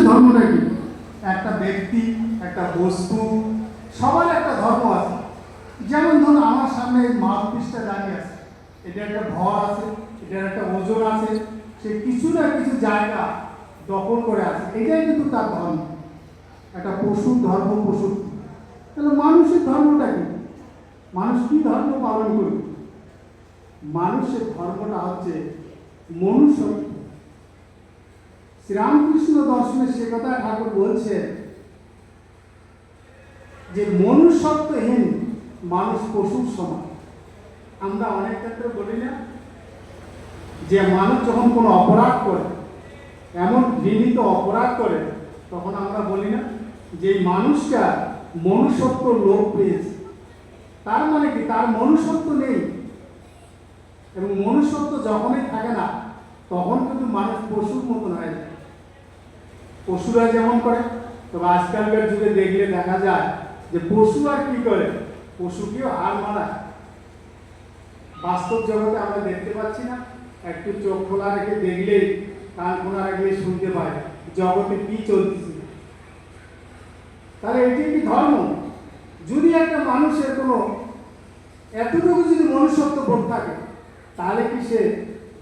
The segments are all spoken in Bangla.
ধর্মটা কি? একটা ব্যক্তি, একটা বস্তু, সবার একটা ধর্ম আছে। যেমন ধরুন আমার সামনে মাউথপিসটা দাঁড়িয়ে আছে, এটা একটা ভর আছে, এটার একটা ওজন আছে, সে কিছু না কিছু জায়গা দখল করে আছে, এটাই কিন্তু তার ধর্ম। একটা পশুর ধর্ম পশু। তাহলে মানুষের ধর্মটা কি? মানুষ কি ধর্ম পালন করবে? মানুষের ধর্মটা হচ্ছে মনুষ্যত্ব। শ্রীরামকৃষ্ণ দর্শনে সে কথা ঠাকুর বলছেন যে মনুষ্যত্বহীন মানুষ পশুর সমান। আমরা অনেক ক্ষেত্রে বলি না যে মানুষ যখন কোনো অপরাধ করে, এমন ঘৃণিত অপরাধ করে, তখন আমরা বলি না যে এই মানুষটা মনুষ্যত্ব লোপ পেয়েছে। তার মানে কি? তার মনুষ্যত্ব নেই। এবং মনুষ্যত্ব যখনই থাকে না, তখন কিন্তু মানুষ পশুর মতন হয়ে যায়। পশুরা যেমন করে, তবে আজকালকার যুগে দেখলে দেখা যায় যে পশু আর কি করে, পশুকেও হার মানায়। বাস্তব জগতে আমরা দেখতে পাচ্ছি না, একটু চোখ খোলা রেখে দেখলেই, কান খোলা রাখলে শুনতে পাই জগতে কি চলতেছে। তাহলে এটি কি ধর্ম? যদি একটা মানুষের কোনো এতটুকু যদি মনুষ্যত্ব বোধ থাকে, তাহলে কি সে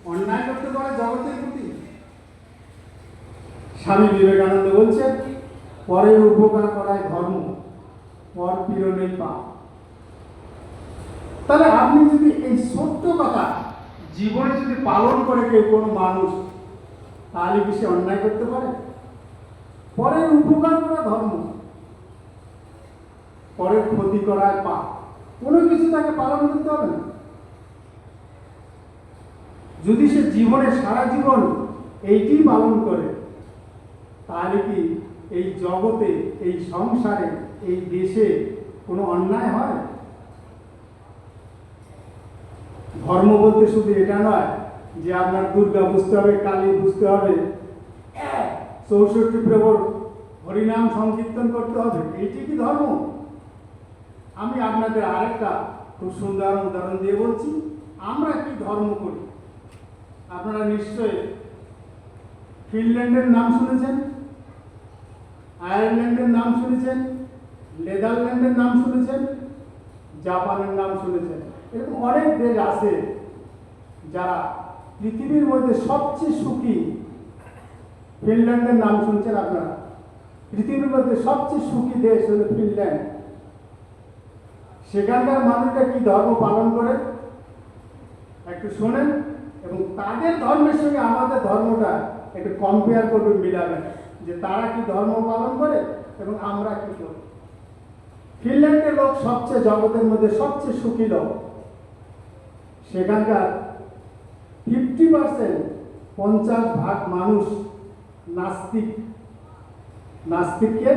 অন্যায় করতে পারে জগতের প্রতি? স্বামী বিবেকানন্দ বলছেন, পরের উপকার করাই ধর্ম, পর পীড়নে পাপ। তাহলে আপনি যদি এই সত্য কথা জীবনে যদি পালন করে কেউ কোনো মানুষ, তাহলে কি সে অন্যায় করতে পারে? পরের উপকার করা ধর্ম, পরের ক্ষতি করায় পাপ। কোনো কিছু তাকে পালন করতে হবে না। যদি সে জীবনে সারা জীবন এইটি পালন করে, তাহলে কি এই জগতে, এই সংসারে, এই দেশে কোনো অন্যায় হয়? ধর্ম বলতে শুধু এটা নয় যে আপনার দুর্গা বুঝতে হবে, কালী বুঝতে হবে, 64 প্রহর হরিনাম সংকীর্তন করতে হবে, এইটি কি ধর্ম? আমি আপনাদের আরেকটা খুব সুন্দর উদাহরণ দিয়ে বলছি, আমরা কি ধর্ম করি। আপনারা নিশ্চয়ই ফিনল্যান্ডের নাম শুনেছেন, আয়ারল্যান্ডের নাম শুনেছেন, নেদারল্যান্ডের নাম শুনেছেন, জাপানের নাম শুনেছেন। এরকম অনেক দেশ আছে যারা পৃথিবীর মধ্যে সবচেয়ে সুখী। ফিনল্যান্ডের নাম শুনছেন আপনারা? পৃথিবীর মধ্যে সবচেয়ে সুখী দেশ হলো ফিনল্যান্ড। সেখানকার মানুষরা কি ধর্ম পালন করে একটু শোনেন, এবং তাদের ধর্মের সঙ্গে আমাদের ধর্মটা একটু কম্পেয়ার করবেন, মিলাবেন, যে তারা কি ধর্ম পালন করে এবং আমরা কি করি। ফিনল্যান্ডের লোক সবচেয়ে জগতের মধ্যে সবচেয়ে সুখী লোক। সেখানকার 50%, 50% মানুষ নাস্তিক। নাস্তিককে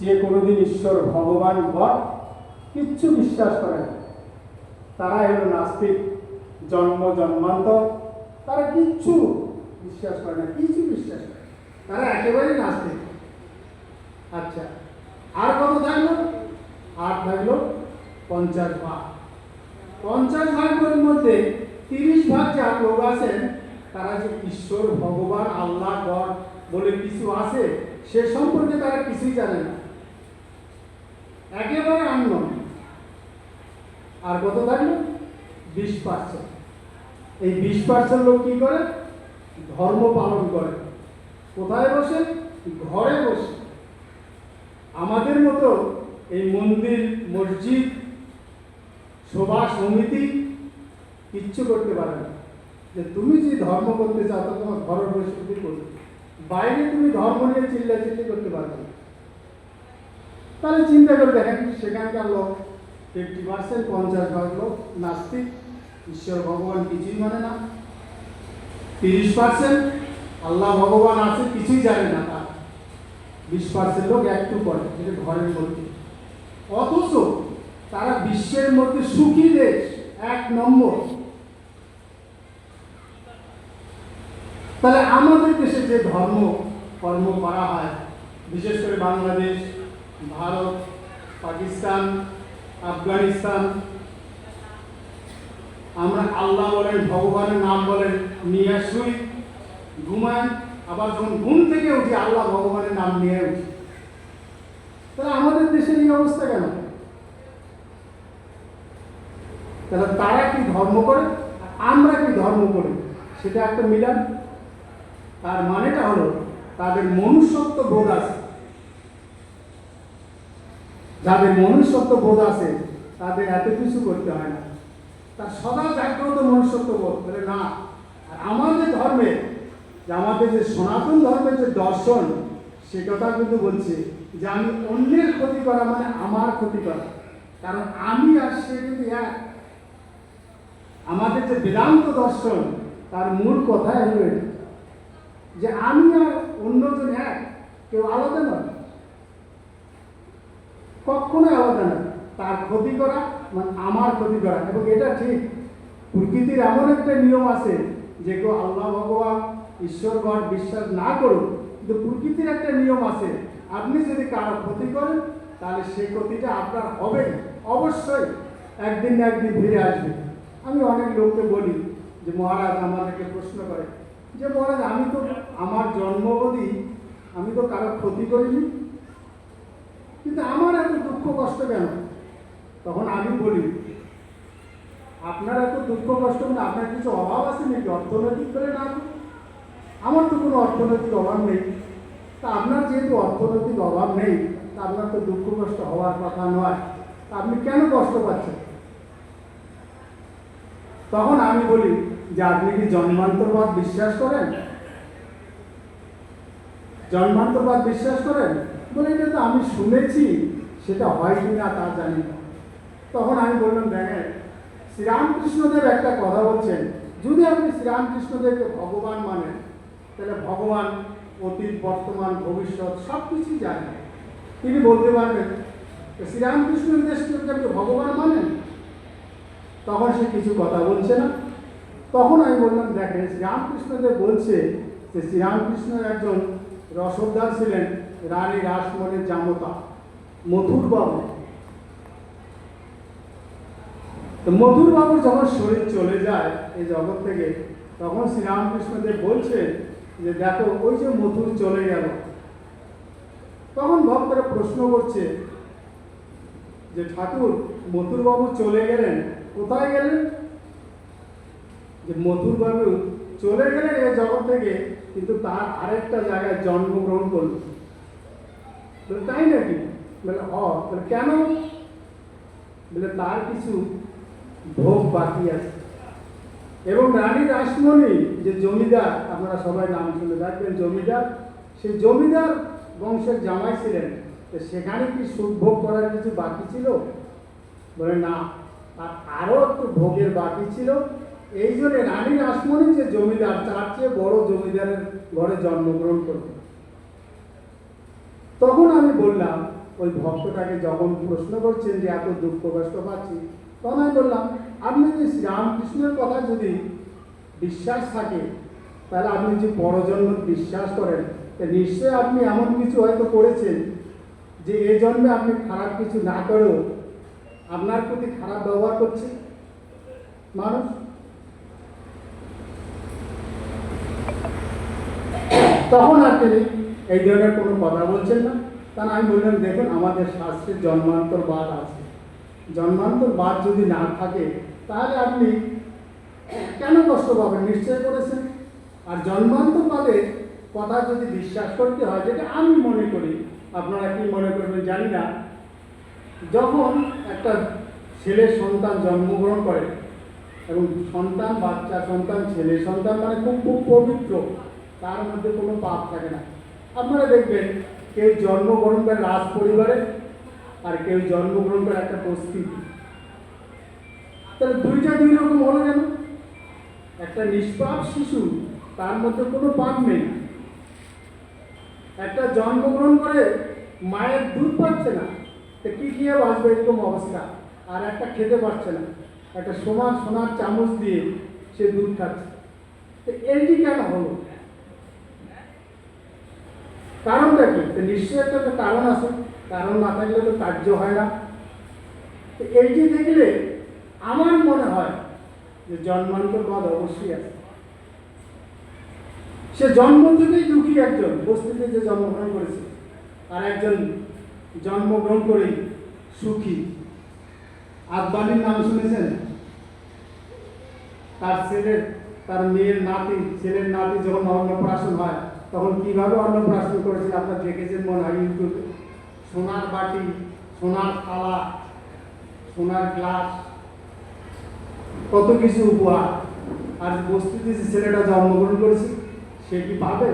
যে কোনোদিন ঈশ্বর, ভগবান, গড কিচ্ছু বিশ্বাস করে না, তারা হলো নাস্তিক। জন্ম জন্মান্তর তারা কিচ্ছু বিশ্বাস করে না, কিছু বিশ্বাস করে, তারা একেবারেই নাস্তিক। আচ্ছা, আর কত থাকলো? আর থাকলো 50%। 50%-এর মধ্যে 30% যা লোক আছেন, তারা যে ঈশ্বর, ভগবান, আল্লাহ, গড বলে কিছু আছে, সে সম্পর্কে তারা কিছুই জানে না, একেবারে আননোন। আর কত থাকলো? 20%। এই 20% লোক কি করে? ধর্ম পালন করে। কোথায় বসে? ঘরে বসে। আমাদের মতো এই মন্দির, মসজিদ, সভা সমিতি কিচ্ছু করতে পারে না। যে তুমি যে ধর্ম করতে চাও, তা তোমার ঘরে বসে করবে, বাইরে তুমি ধর্ম নিয়ে চিল্লাচিল্লি করতে পারবে না। তাহলে চিন্তা করে দেখেন, সেখানকার লোক 50%, 50% লোক নাস্তিক, ঈশ্বর ভগবান কিছুই মানে না। 30% আল্লাহ ভগবান আছে, কিছুই জানে না। তার 20% লোক একটু করে, যেটা ঘরের মধ্যে। অথচ তারা বিশ্বের মধ্যে সুখী দেশ, 1 নম্বর। তাহলে আমাদের দেশে যে ধর্ম কর্ম করা হয়, বিশেষ করে বাংলাদেশ, ভারত, পাকিস্তান, আফগানিস্তান, আমরা আল্লাহ বলেন, ভগবানের নাম বলেন, নিয়ে শুই, ঘুমাই, আবার যখন ঘুম থেকে উঠি আল্লাহ ভগবানের নাম নিয়ে উঠি। তাহলে আমাদের দেশের এই অবস্থা কেন? তাহলে তারা কি ধর্ম করে, আমরা কি ধর্ম করি, সেটা একটা মিলান। তার মানেটা হলো তাদের মনুষ্যত্ব বোধ আছে। যাদের মনুষ্যত্ব বোধ আছে তাদের এত কিছু করতে হয় না, তার সদা জাগ্রত মনুষ্যত্ব বোধ করে না। আর আমাদের ধর্মে, যে আমাদের যে সনাতন ধর্মের যে দর্শন, সে কথা কিন্তু বলছে যে আমি অন্যের ক্ষতি করা মানে আমার ক্ষতি করা, কারণ আমি আর সে কিন্তু এক। আমাদের যে বেদান্ত দর্শন, তার মূল কথাই হলো যে আমি আর অন্যজন এক, কেউ আলাদা নয়, কখনোই আলাদা নয়। তার ক্ষতি করা মানে আমার ক্ষতি করা। এবং এটা ঠিক, প্রকৃতির এমন একটা নিয়ম আছে যে কেউ আল্লাহ ভগবান ঈশ্বর গড বিশ্বাস না করুক, কিন্তু প্রকৃতির একটা নিয়ম আছে, আপনি যদি কারো ক্ষতি করেন তাহলে সেই ক্ষতিটা আপনার হবে, অবশ্যই একদিন না একদিন ফিরে আসবে। আমি অনেক লোককে বলি যে মহারাজ আমাদেরকে প্রশ্ন করে যে মহারাজ আমি তো আমার জন্মবধি আমি তো কারো ক্ষতি করিনি, কিন্তু আমার এত দুঃখ কষ্ট কেন? তখন আমি বলি আপনার এত দুঃখ কষ্ট মানে আপনার কিছু অভাব আছে নাকি অর্থনৈতিক করে? না, আমার তো কোনো অর্থনৈতিক অভাব নেই। তা আপনার যেহেতু অর্থনৈতিক অভাব নেই, তা আপনার তো দুঃখ কষ্ট হওয়ার কথা নয়, তা আপনি কেন কষ্ট পাচ্ছেন? তখন আমি বলি যে আপনি কি জন্মান্তরবাদ বিশ্বাস করেন? জন্মান্তরবাদ বিশ্বাস করেন? বলে এটা তো আমি শুনেছি, সেটা হয় কি না তা জানি না। তখন আমি বললাম দেখেন, শ্রীরামকৃষ্ণদেব একটা কথা বলছেন, যদি আপনি শ্রীরামকৃষ্ণদেবকে ভগবান মানেন, তাহলে ভগবান অতীত বর্তমান ভবিষ্যৎ সব কিছুই জানেন। তিনি বলতে পারবেন শ্রীরামকৃষ্ণদেবকে ভগবান মানেন? তখন সে কিছু কথা বলছে না। তখন আমি বললাম দেখেন, শ্রীরামকৃষ্ণদেব বলছে যে শ্রীরামকৃষ্ণ একজন রসদার ছিলেন রানী রাসমণির জামতা মথুর বাবু। তো মধুর বাবুর যখন শরীর চলে যায় এই জগৎ থেকে, তখন শ্রীরামকৃষ্ণদেব বলছেন যে দেখো ওই যে মধুর চলে গেল। তখন ভক্তরা প্রশ্ন করছে যে ঠাকুর মথুর বাবু চলে গেলেন, কোথায় গেলেন? যে মথুর বাবু চলে গেলেন এই জগৎ থেকে, কিন্তু তার আরেকটা জায়গায় জন্মগ্রহণ করল। তাই নাকি? বলে বলে কেন? বলে তার কিছু ভোগ বাকি আছে। এবং রানী রাসমণি যে জমিদার, আপনারা সবাই নাম শুনে থাকবেন জমিদার, সেই জমিদার বংশের জামাই ছিলেন, তো সেখানে কি সুখ ভোগ করার কিছু বাকি ছিল? বলে না, তার আরও একটু ভোগের বাকি ছিল। এই জন্য রানী রাসমণি যে জমিদার, তার চেয়ে বড় জমিদারের ঘরে জন্মগ্রহণ করল। তখন আমি বললাম ওই ভক্তটাকে যখন প্রশ্ন করছেন যে এত দুঃখ কষ্ট পাচ্ছি, তখন আমি বললাম আপনি যে শ্রীরামকৃষ্ণের কথা যদি বিশ্বাস থাকে, তাহলে আপনি যে পরজন্ম বিশ্বাস করেন, নিশ্চয়ই আপনি এমন কিছু হয়তো করেছেন যে এই জন্মে আপনি খারাপ কিছু না করেও আপনার প্রতি খারাপ ব্যবহার করছে মানুষ। তখন আর তিনি এই ধরনের কোনো কথা বলছেন না। কারণ আমি বললাম দেখুন, আমাদের শাস্ত্রে জন্মান্তরবাদ আছে। জন্মান্তরবাদ যদি না থাকে তাহলে আপনি কেন কষ্ট পাবেন? নিশ্চয় করেছেন। আর জন্মান্তরবাদের কথা যদি বিশ্বাস করতে হয়, যেটা আমি মনে করি, আপনারা কি মনে করবেন জানি না, যখন একটা ছেলে সন্তান জন্মগ্রহণ করে এবং সন্তান, বাচ্চা সন্তান, ছেলে সন্তান মানে খুব খুব পবিত্র, তার মধ্যে কোনো পাপ থাকে না। আপনারা দেখবেন কেউ জন্মগ্রহণ করে রাজ পরিবারে, আর কেউ জন্মগ্রহণ করে একটা পরিস্থিতি। তাহলে দুইটা দুই রকম হলো কেন? একটা নিষ্পাপ শিশু, তার মধ্যে কোনো পাপ নেই, একটা জন্মগ্রহণ করে মায়ের দুধ পাচ্ছে না, তো কি খেয়ে বাঁচবে এরকম অবস্থা। আর একটা খেতে পারছে না, একটা সোনার চামচ দিয়ে সে দুধ খাচ্ছে। তো এইটি কেন হলো? কারণটা কি? নিশ্চয়ই একটা কারণ আছে, কারণ না থাকলে তো কার্য হয় না। তো এইটি দেখলে আমার মনে হয় যে জন্মান্তরবাদ অবশ্যই আছে। সে জন্ম থেকেই দুঃখী একজন, বস্তিতে যে জন্মগ্রহণ করেছে, আর একজন জন্মগ্রহণ করেই সুখী। আদবানির নাম শুনেছেন? তার ছেলের, তার মেয়ের নাতি, ছেলের নাতি যখন অন্নপ্রাশন হয় তখন কিভাবে অন্নপ্রাশন করেছিল আপনারা দেখেছেন মনে হয় ইউটিউবে। সোনার বাটি, সোনার থালা, সোনার গ্লাস, কত কিছু উপহার। আর বস্তিতে যে ছেলেটা জন্মগ্রহণ করেছে সে কি পাবে?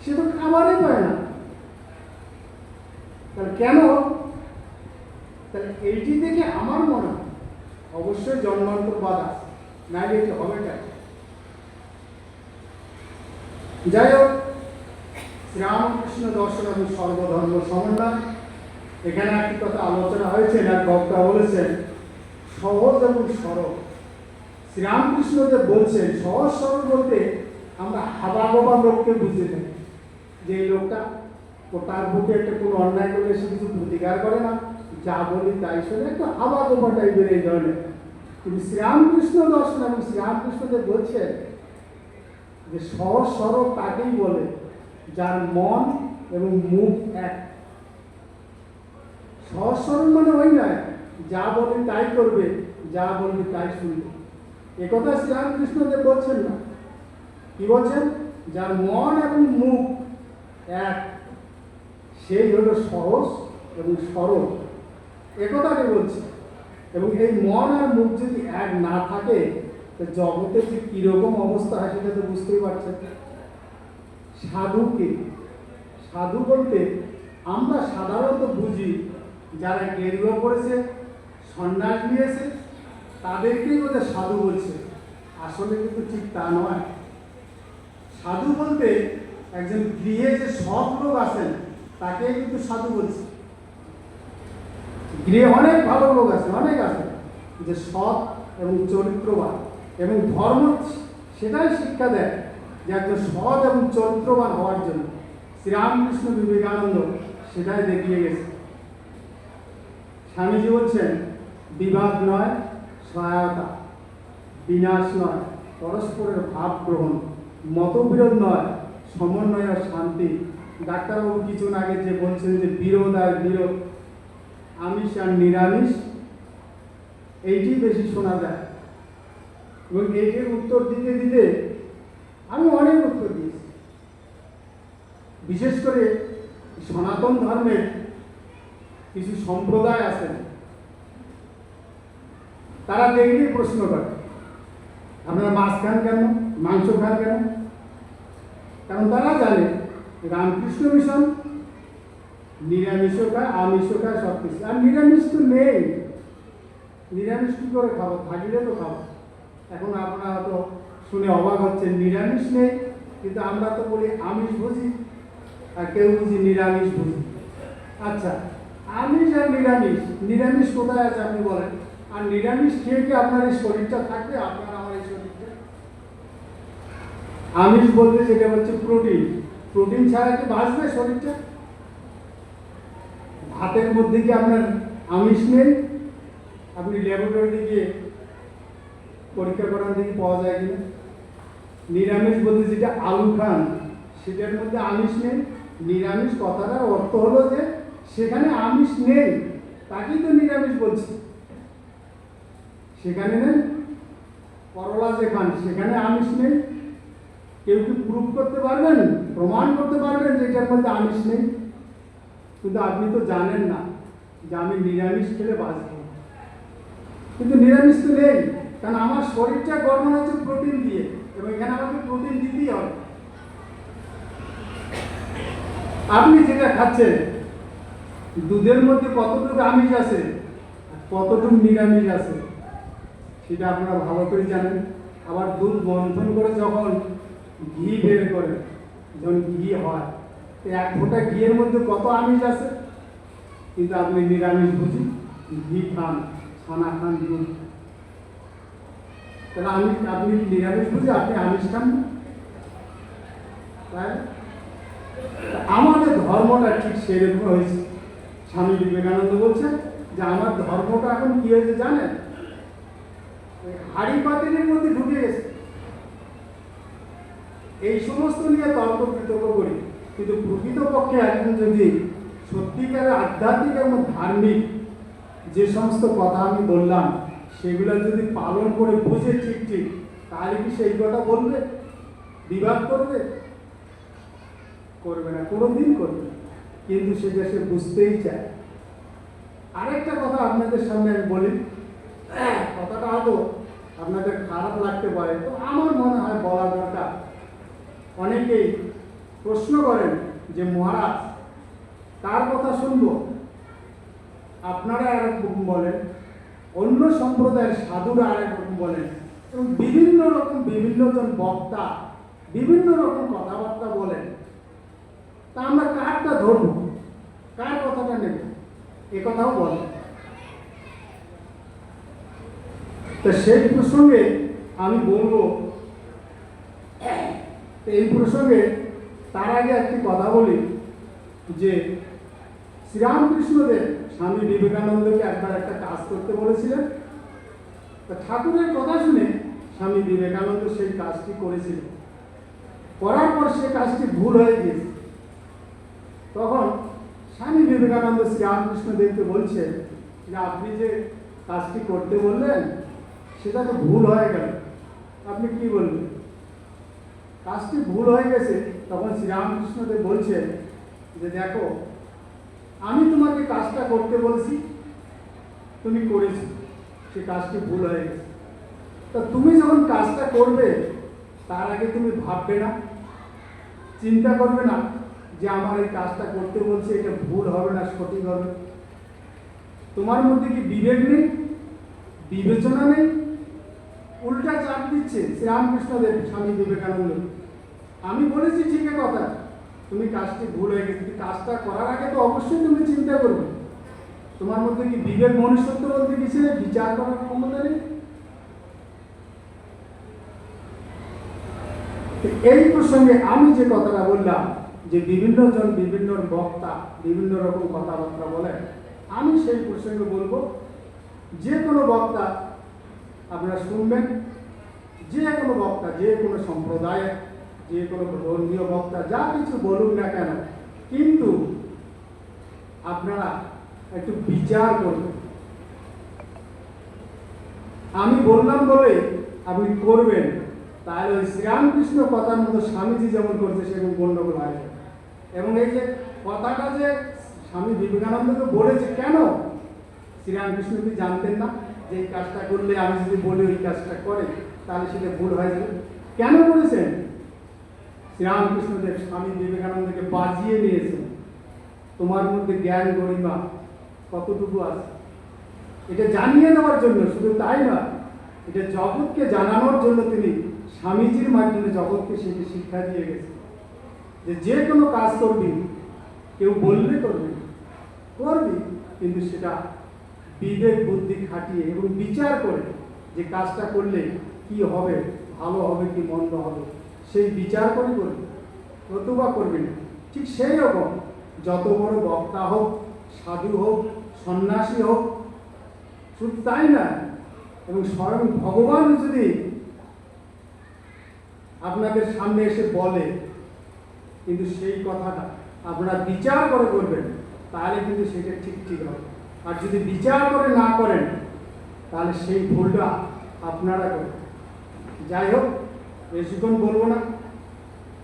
সে তো খাবারই পায় না। তাহলে কেন? তাহলে এইটি দেখে আমার মনে হয় অবশ্যই জন্মান্তরবাদ আছে, নাইলে এটি হবে না। যাই হোক, শ্রীরামকৃষ্ণ দর্শন এবং সর্বধর্ম সমন্বয়, এখানে একটি কথা আলোচনা হয়েছে, এক বক্তা বলেছেন সহজ এবং সরল। শ্রীরামকৃষ্ণ যে বলছেন সহজ সরল বলতে আমরা হাবাগোবা লোককে বুঝতে থাকি, যে এই লোকটা তার বুকে একটা কোনো অন্যায় করলে সে কিছু প্রতিকার করে না, যা বলি তাই শোনে, একটু হাবাগোবা টাইপের এই ধরনের। কিন্তু শ্রীরামকৃষ্ণ দর্শন এবং শ্রীরামকৃষ্ণ যে বলছেন যে সহজ সরল তাকেই বলে যার মন এবং মুখ এক। সহজ সরল মানে ওই নয় যা বলি তাই করবে, যা বলবে তাই শুনবে, একথা শ্রীরামকৃষ্ণ যে বলছেন না। কি বলছেন? যার মন এবং মুখ এক, সেই হলো সহজ এবং সরল, একথাকে বলছে। এবং এই মন আর মুখ যদি এক না থাকে তো জগতে যে কিরকম অবস্থা হয় সেটা তো বুঝতেই পারছেন। সাধুকে, সাধু বলতে আমরা সাধারণত বুঝি যারা গেরুয়া পড়েছে, সন্ন্যাস নিয়েছে, তাদেরকেই ওদের সাধু বলছে। আসলে কিন্তু ঠিক তা নয়। সাধু বলতে একজন গৃহে যে সৎ লোক আছেন তাকে কিন্তু সাধু বলছে। গৃহে অনেক ভালো লোক আছে, অনেক আছে যে সৎ এবং চরিত্রবান, এবং ধর্ম সেটাই শিক্ষা দেয় যে একজন সৎ এবং চরিত্রবান হওয়ার জন্য। শ্রীরামকৃষ্ণ বিবেকানন্দ সেটাই দেখিয়ে গেছে। স্বামীজি বলছেন বিবাদ নয় সহায়তা, বিনাশ নয় পরস্পরের ভাব গ্রহণ, মতবিরোধ নয় সমন্বয় আর শান্তি। ডাক্তারবাবু কিছুক্ষণ আগে যে বলছেন যে বিরোধ আর বিরোধ, আমিষ আর নিরামিষ, এইটি বেশি শোনা যায়। এবং এইটির উত্তর দিতে দিতে আমি অনেক উত্তর দিয়েছি। বিশেষ করে সনাতন ধর্মের কিছু সম্প্রদায় আছে, তারা দেখলেই প্রশ্ন করে আপনারা মাছ খান কেন, মাংস খান কেন? কারণ তারা জানে রামকৃষ্ণ মিশন নিরামিষও খায়, আমিষও খায়, সব কিছু। আর নিরামিষ তো নেই, নিরামিষ কি করে খাবো? থাকলে তো খাবো। এখন আপনারা তো শুনে অবাক হচ্ছেন, নিরামিষ নেই, কিন্তু আমরা তো বলি আমিষ বুঝি, আর কেউ বুঝি নিরামিষ বুঝি। আচ্ছা, আমিষ আর নিরামিষ, নিরামিষ কোথায় আছে আপনি বলেন? আর নিরামিষ খেয়ে কি আপনার এই শরীরটা থাকবে? আপনার আমার এই শরীরটা আমিষ বলতে যেটা হচ্ছে প্রোটিন, প্রোটিন ছাড়া কি বাঁচবে শরীরটা? ভাতের মধ্যে কি আপনার আমিষ নেই? আপনি ল্যাবরেটরিতে গিয়ে পরীক্ষা করান দেখি পাওয়া যায় কিনা। নিরামিষ বলতে যেটা আলু খান সেটার মধ্যে আমিষ নেই। নিরামিষ কথাটার অর্থ হলো যে সেখানে আমিষ নেই, তাকেই তো নিরামিষ বলছি। সেখানে নেই। করলা যে খান সেখানে আমিষ নেই। কেউ কি প্রুফ করতে পারবেন, প্রমাণ করতে পারবেন যে এটার মধ্যে আমিষ নেই? কিন্তু আপনি তো জানেন না যে আমি নিরামিষ খেলে বাঁচব, কিন্তু নিরামিষ তো নেই, কারণ আমার শরীরটা গঠন হচ্ছে প্রোটিন দিয়ে, এবং এখানে আমাকে প্রোটিন দিতেই হবে। আপনি যেটা খাচ্ছেন দুধের মধ্যে কতটুকু আমিষ আছে কতটুকু নিরামিষ আছে সেটা আপনারা ভালো করে জানেন। আবার দুধ মন্থন করে যখন ঘি বের করে, যখন ঘি হয়, এক ফোঁটা ঘিয়ের মধ্যে কত আমিষ আছে, কিন্তু আপনি নিরামিষ বুঝি, ঘি খান, ছানা খান, দুধ। তাহলে আপনি নিরামিষ বুঝি, আপনি আমিষ খান না? তাই আমাদের ধর্মটা ঠিক সেরকম হয়েছে। স্বামী বিবেকানন্দ বলছেন যে আমার ধর্মটা এখন কি হয়েছে জানেন? হাড়ি পাতিলের মধ্যে ঢুকে গেছে। এই সমস্ত নিয়ে তর্ক বিতর্ক করি, কিন্তু প্রকৃতপক্ষে একজন যদি সত্যিকারের আধ্যাত্মিক এবং ধার্মিক যে সমস্ত কথা আমি বললাম সেগুলো যদি পালন করে বুঝে ঠিক ঠিক, তাহলে কি সেই কথা বলবে? বিবাদ করবে? করবে না, কোনোদিন করবে না। কিন্তু সেটা সে বুঝতেই চায়। আরেকটা কথা আপনাদের সামনে আমি বলি, কথাটা হয়তো আপনাদের খারাপ লাগতে পারে, তো আমার মনে হয় বলা দরকার। অনেকেই প্রশ্ন করেন যে মহারাজ কার কথা শুনবো? আপনারা আরেক রকম বলেন, অন্য সম্প্রদায়ের সাধুরা আরেক রকম বলেন, এবং বিভিন্ন রকম বিভিন্নজন বক্তা বিভিন্ন রকম কথাবার্তা বলেন। তা আমরা কারটা ধরবো, কার কথাটা নেব, এ কথাও বলেন। তো সেই প্রসঙ্গে আমি বলবো, এই প্রসঙ্গে তার আগে একটি কথা বলি যে শ্রীরামকৃষ্ণদেব স্বামী বিবেকানন্দকে একবার একটা কাজ করতে বলেছিলেন। ঠাকুরের কথা শুনে স্বামী বিবেকানন্দ সেই কাজটি করেছিলেন। করার পর সে কাজটি ভুল হয়ে গিয়েছে। তখন স্বামী বিবেকানন্দ শ্রীরামকৃষ্ণদেবকে বলছেন যে আপনি যে কাজটি করতে বললেন সেটা তো ভুল হয়ে গেল, আপনি কি বলবেন? কাজটি ভুল হয়ে গেছে। তখন শ্রীরামকৃষ্ণদেব বলছেন যে দেখো, আমি তোমাকে কাজটা করতে বলছি, তুমি করেছো, সে কাজটি ভুল হয়ে গেছে। তা তুমি যখন কাজটা করবে তার আগে তুমি ভাববে না, চিন্তা করবে না যে আমার এই কাজটা করতে বলছে এটা ভুল হবে না সঠিক হবে? তোমার মধ্যে কি বিবেক নেই, বিবেচনা নেই? উল্টা চাপ দিচ্ছে শ্রীরামকৃষ্ণদেব স্বামী বিবেকানন্দ। আমি বলেছি ঠিক কথা, তুমি কাজটি ভুল হয়ে গেছে, কাজটা করার আগে তো অবশ্যই তুমি চিন্তা করবে। তোমার মধ্যে কি বিবেক মনুষ্যত্ব বলতে কিছু নেই, বিচার করার ক্ষমতা নেই? এই প্রসঙ্গে আমি যে কথাটা বললাম যে বিভিন্ন জন বিভিন্ন বক্তা বিভিন্ন রকম কথাবার্তা বলেন, আমি সেই প্রসঙ্গে বলবো যে কোনো বক্তা আপনারা শুনবেন, যে কোনো বক্তা যে কোনো সম্প্রদায়ের যে কোনো ধর্মীয় বক্তা যা কিছু বলুন না কেন, কিন্তু আপনারা একটু বিচার করবেন। আমি বললাম বলে আপনি করবেন, তাহলে ওই শ্রীরামকৃষ্ণ কথার মতো স্বামীজি যেমন করছে সেরকম গণ্ডগোল হয়। এবং এই যে কথাটা যে স্বামী বিবেকানন্দকে বলেছে, কেন শ্রীরামকৃষ্ণ কি জানতেন না যে এই কাজটা করলে আমি যদি বলি ওই কাজটা করে তাহলে সেটা ভুল হয়ে যাবে? কেন করেছেন? শ্রীরামকৃষ্ণদেব স্বামী বিবেকানন্দকে বাজিয়ে নিয়েছেন, তোমার মধ্যে জ্ঞান গরিমা কতটুকু আছে এটা জানিয়ে দেওয়ার জন্য। শুধু তাই না, এটা জগৎকে জানানোর জন্য তিনি স্বামীজির মাধ্যমে জগৎকে সেটি শিক্ষা দিয়ে গেছেন যে যে কোনো কাজ করবি, কেউ বললে করবি, করবি, কিন্তু সেটা বিবেক বুদ্ধি খাটিয়ে এবং বিচার করে যে কাজটা করলে কি হবে, ভালো হবে কি মন্দ হবে, সেই বিচার করে করবি, নতুবা করবি না। ঠিক সেই রকম যত বড় বক্তা হোক, সাধু হোক, সন্ন্যাসী হোক, শুধু তাই না, এবং স্বয়ং ভগবান যদি আপনাদের সামনে এসে বলে, কিন্তু সেই কথাটা আপনারা বিচার করে করবেন, তাহলে কিন্তু সেটা ঠিক ঠিক হবে। আর যদি বিচার করে না করেন তাহলে সেই ভুলটা আপনারা করবেন। যাই হোক, বেশিক্ষণ বলবো না,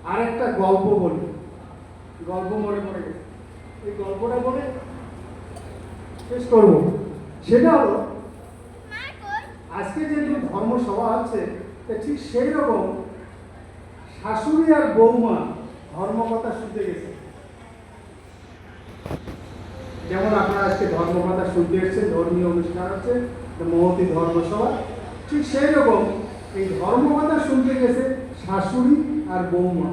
আর একটা গল্প বলি। গল্প মনে পড়ে গেছে, এই গল্পটা বলে শেষ করবো। সেটা হলো, আজকে যেহেতু ধর্মসভা আছে, ঠিক সেই রকম শাশুড়ি আর বৌমা ধর্মকথা শুনতে গেছে। যেমন আপনারা আজকে ধর্মকথা শুনতে এসেছেন, ধর্মীয় অনুষ্ঠান হচ্ছে মহতী ধর্মসভা, ঠিক সেই রকম এই ধর্মকথা শুনতে গেছে শাশুড়ি আর বৌমা।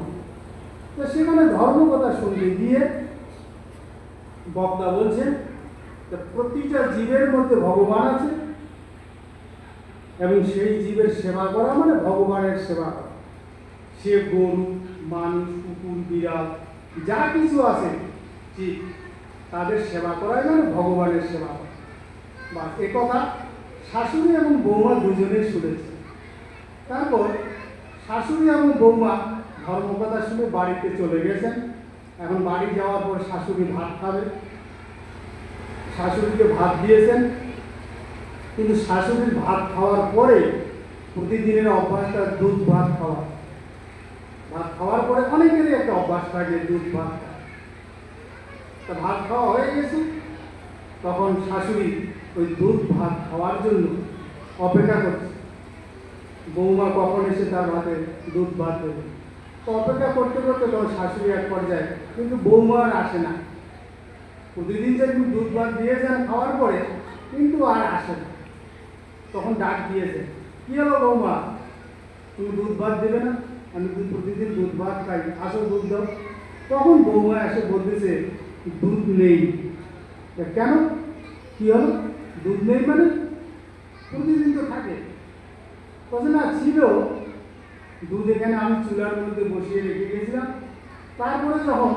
তো সেখানে ধর্মকথা শুনতে গিয়ে বক্তা বলছেন প্রতিটা জীবের মধ্যে ভগবান আছে এবং সেই জীবের সেবা করা মানে ভগবানের সেবা করা। সে গরু, মানুষ, কুকুর, বিড়াল যা কিছু আছে ঠিক তাদের সেবা করাই মানে ভগবানের সেবা করা। বা একথা শাশুড়ি এবং বৌমা দুজনেই শুনেছে। তারপর শাশুড়ি এবং বৌমা ধর্মকথা শুনে বাড়িতে চলে গেছেন। এখন বাড়ি যাওয়ার পর শাশুড়ি ভাত খাবে, শাশুড়িকে ভাত দিয়েছেন, কিন্তু শাশুড়ির ভাত খাওয়ার পরে প্রতিদিনের অভ্যাসটা দুধ ভাত খাওয়া। ভাত খাওয়ার পরে অনেকেরই একটা অভ্যাস থাকে দুধ ভাত খাওয়া। তা ভাত খাওয়া হয়ে গেছে, তখন শাশুড়ি ওই দুধ ভাত খাওয়ার জন্য অপেক্ষা করছে, বৌমা কখন এসে তার ভাতে দুধ ভাত দেবে। তো অপেক্ষা করতে করতে তখন শাশুড়ি এক পর্যায়ে, কিন্তু বৌমা আর আসে না। প্রতিদিন যেরকম দুধ ভাত দিয়েছেন খাওয়ার পরে, কিন্তু আর আসে না। তখন ডাক দিয়েছে, কি হলো বৌমা, তুমি দুধ ভাত দেবে না? আমি প্রতিদিন দুধ ভাত খাই, আসো দুধ দাও। তখন বৌমা এসে বলতেছে, দুধ নেই। কেন, কি হলো? দুধ নেই মানে? প্রতিদিন তো থাকে। বলছে না, ছিল দুধ, এখানে আমি চুলার মধ্যে বসিয়ে রেখে গেছিলাম। তারপরে যখন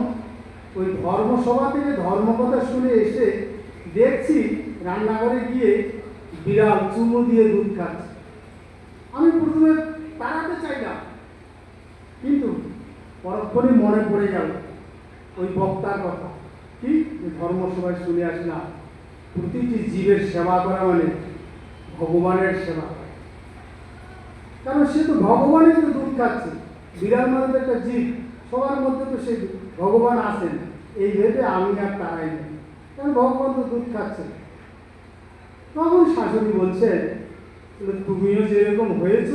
ওই ধর্মসভা থেকে ধর্মকথা শুনে এসে দেখছি রান্নাঘরে গিয়ে বিড়াল চুমু দিয়ে দুধ খাচ্ছে। আমি প্রথমে তাড়াতে চাইলাম, কিন্তু পরক্ষণে মনে পড়ে গেল ওই বক্তার কথা, কি ধর্মসভায় শুনে আসলাম, প্রতিটি জীবের সেবা করা মানে ভগবানের সেবা করা। কারণ সে তো ভগবানই তো দুধ খাচ্ছে, বিড়াল মানে একটা জীব, সবার মধ্যে তো সে ভগবান আছেন, এই ভেবে আমি আর তারাই নেই, কারণ ভগবান তো দুধ খাচ্ছে। তখন শাশুড়ি বলছে, তুমিও যেরকম হয়েছ,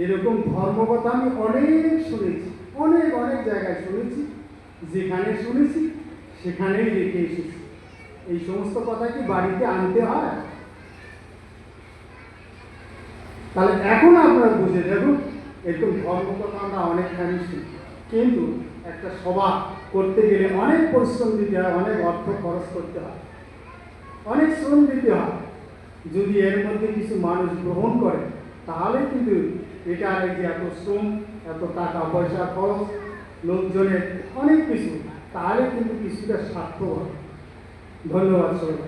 এরকম ধর্মকথা আমি অনেক শুনেছি, অনেক অনেক জায়গায় শুনেছি, যেখানে শুনেছি সেখানেই রেখে এসেছি। এই সমস্ত কথা কি বাড়িতে আনতে হয়? তাহলে এখন আপনারা বুঝে দেখুন, এরকম ধর্মকথা আমরা অনেকখানি শুনি, কিন্তু একটা সভা করতে গেলে অনেক পরিশ্রম দিতে হয়, অনেক অর্থ খরচ করতে হয়, অনেক শ্রম দিতে হয়। যদি এর মধ্যে কিছু মানুষ গ্রহণ করে, তাহলে কিন্তু এটা এই যে এত শ্রম, এত টাকা পয়সা খরচ, লোকজনের অনেক কিছু, তাহলে কিন্তু কিছুটা সার্থক হবে। ধন্যবাদ সবাই।